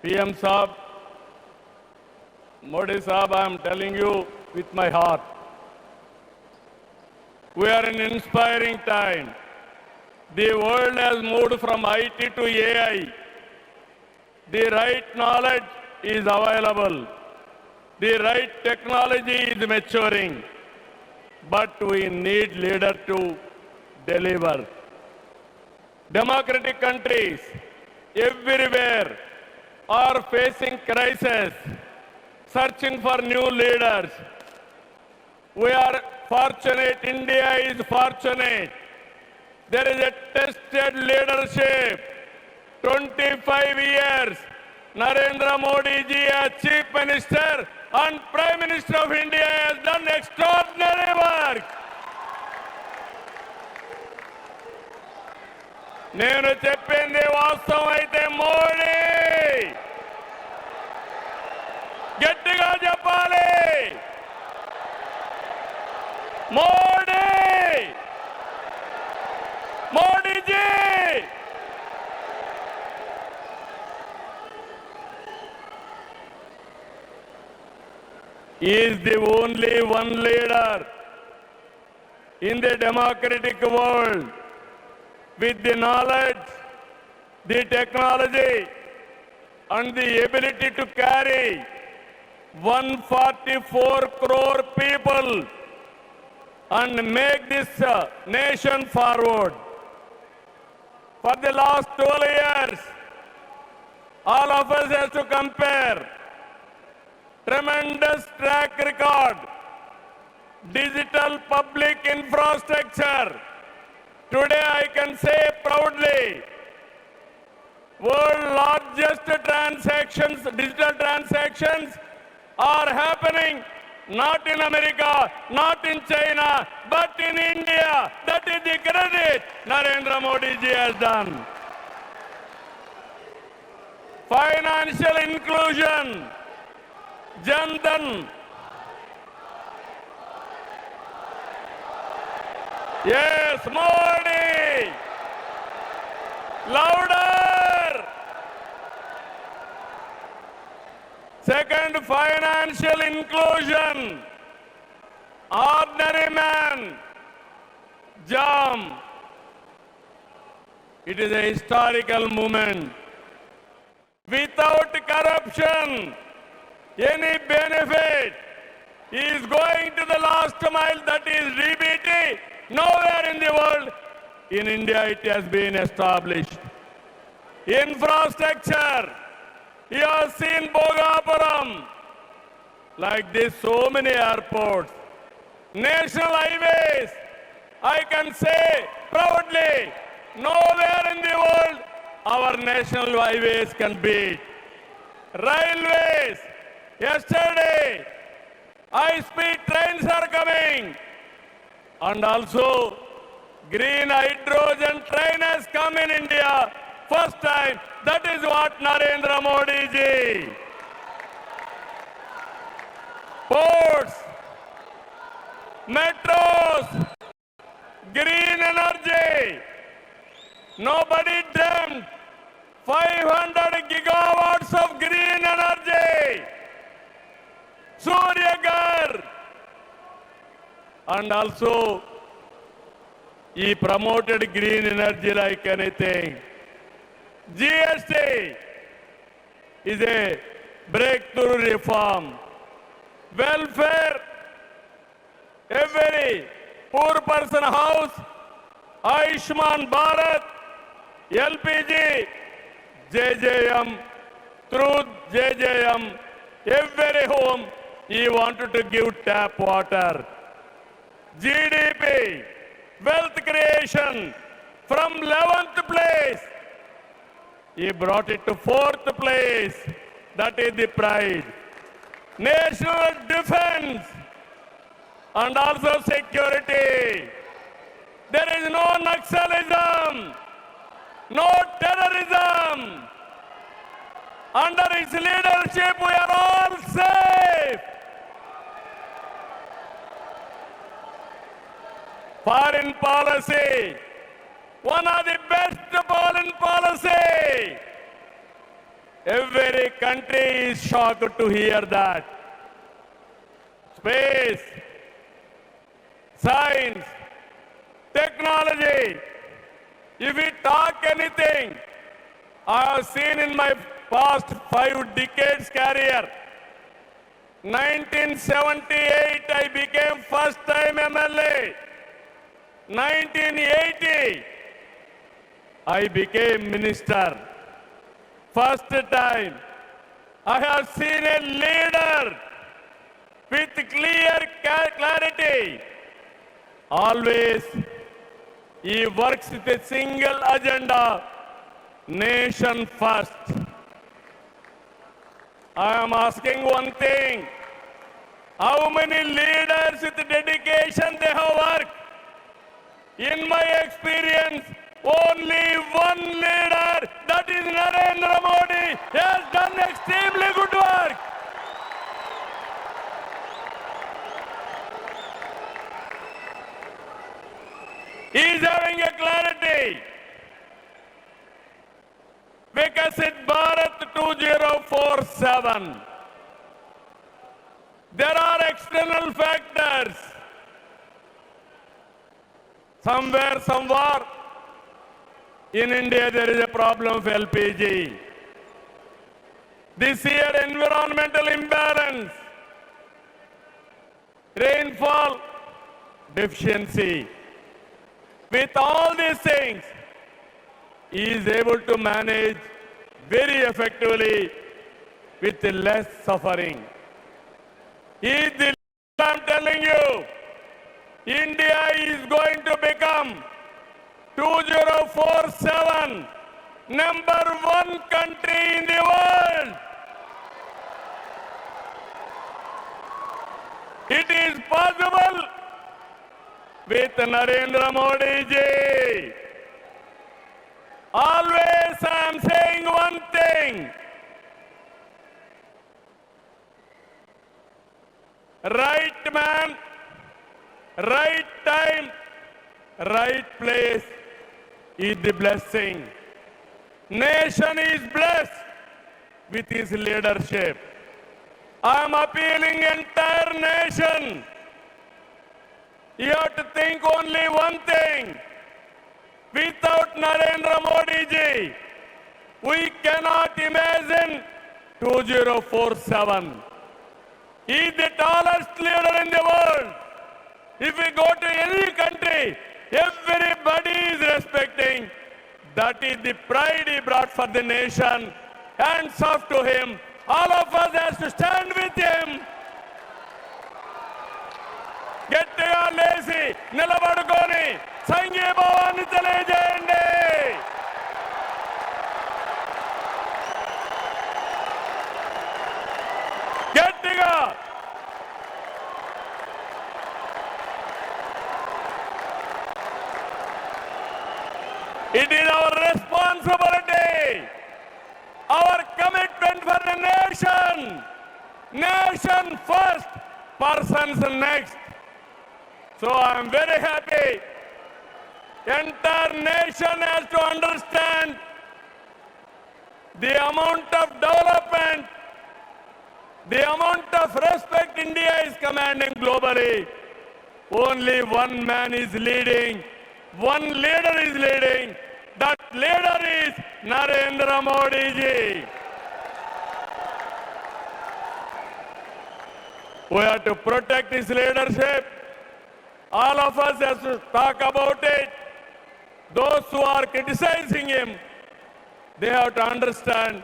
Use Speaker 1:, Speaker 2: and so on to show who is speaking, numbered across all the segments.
Speaker 1: PM Saab, Modi Saab, I am telling you with my heart. We are in inspiring time. The world has moved from IT to AI. The right knowledge is available. The right technology is maturing. But we need leaders to deliver. Democratic countries everywhere are facing crisis, searching for new leaders. We are fortunate, India is fortunate. There is a tested leadership. 25 years, Narendra Modi ji as Chief Minister and Prime Minister of India has done extraordinary work. నేను చెప్పింది వాస్తవం అయితే మోడీ గట్టిగా చెప్పాలి. Modi Modiji is the only one leader in the democratic world with the knowledge, the technology and the ability to carry 144 crore people and make this nation forward. For the last 12 years, all of us have to compare tremendous track record, digital public infrastructure. Today I can say proudly, world largest transactions, digital transactions are happening not in America, not in China, but in India. That is the credit Narendra Modi ji has done. Financial inclusion, Jan Dhan. Yes, Modi. Louder. Second, financial inclusion. Ordinary man. Jam. It is a historical moment. Without corruption, any benefit is going to the last mile, that is DBT. Nowhere in the world, in India it has been established. Infrastructure, you have seen Bhogapuram, like this so many airports. National highways, I can say proudly, nowhere in the world our national highways can beat. Railways, yesterday, high-speed trains are coming. And also, green hydrogen train has come in India. First time, that is what Narendra Modi ji. Ports, metros, green energy. Nobody dreamt 500 gigawatts of green energy. Surya Ghar. And also, he promoted green energy like anything. GST is a breakthrough reform. Welfare, every poor person house, Ayushman Bharat, LPG, JJM, through JJM, every home he wanted to give tap water. GDP, wealth creation, from 11th place, he brought it to 4th place. That is the pride. National defense and also security. There is no Naxalism, no terrorism. Under his leadership, we are all safe. Foreign policy, one of the best foreign policy. Every country is shocked to hear that. Space, science, technology. If we talk anything, I have seen in my past 5 decades career, 1978 I became first time MLA. 1980 I became minister. First time I have seen a leader with clear clarity. Always he works with a single agenda, nation first. I am asking one thing, how many leaders with dedication they have worked? In my experience, only one leader, that is Narendra Modi, has done extremely good work. He is having a clarity. Vikasit Bharat 2047. There are external factors. Somewhere, in India there is a problem of LPG. This year, environmental imbalance, rainfall deficiency. With all these things, he is able to manage very effectively with less suffering. He is the leader, I'm telling you, India is going to become 2047 #1 country in the world. It is possible with Narendra Modi ji. Always I am saying one thing. Right man, right time, right place is the blessing. Nation is blessed with his leadership. I am appealing entire nation. You have to think only one thing. Without Narendra Modi ji, we cannot imagine 2047. He is the tallest leader in the world. If we go to any country, everybody is respecting. That is the pride he brought for the nation. Hands off to him. All of us has to stand with him. గట్టిగా లేసి నిలబడుకొని సంఘీభావాన్ని తెలియజేయండి. గట్టిగా It is our responsibility, our commitment for the nation. Nation first, persons next. So I am very happy. Entire nation has to understand the amount of development, the amount of respect India is commanding globally. Only one man is leading, one leader is leading. That leader is Narendra Modi ji. We have to protect his leadership. All of us have to talk about it. Those who are criticizing him, they have to understand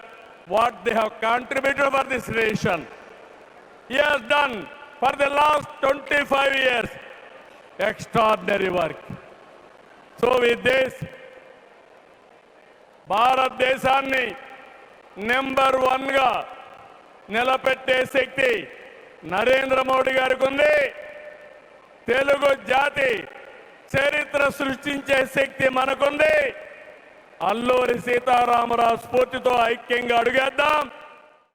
Speaker 1: what they have contributed for this nation. He has done for the last 25 years extraordinary work. So with this, భారతదేశాన్ని #1 గా నిలబెట్టే శక్తి నరేంద్ర మోడీ గారికి ఉంది. తెలుగు జాతి చరిత్ర సృష్టించే శక్తి మనకుంది. అల్లూరి సీతారామరాజు స్ఫూర్తితో ఐక్యంగా అడుగేద్దాం.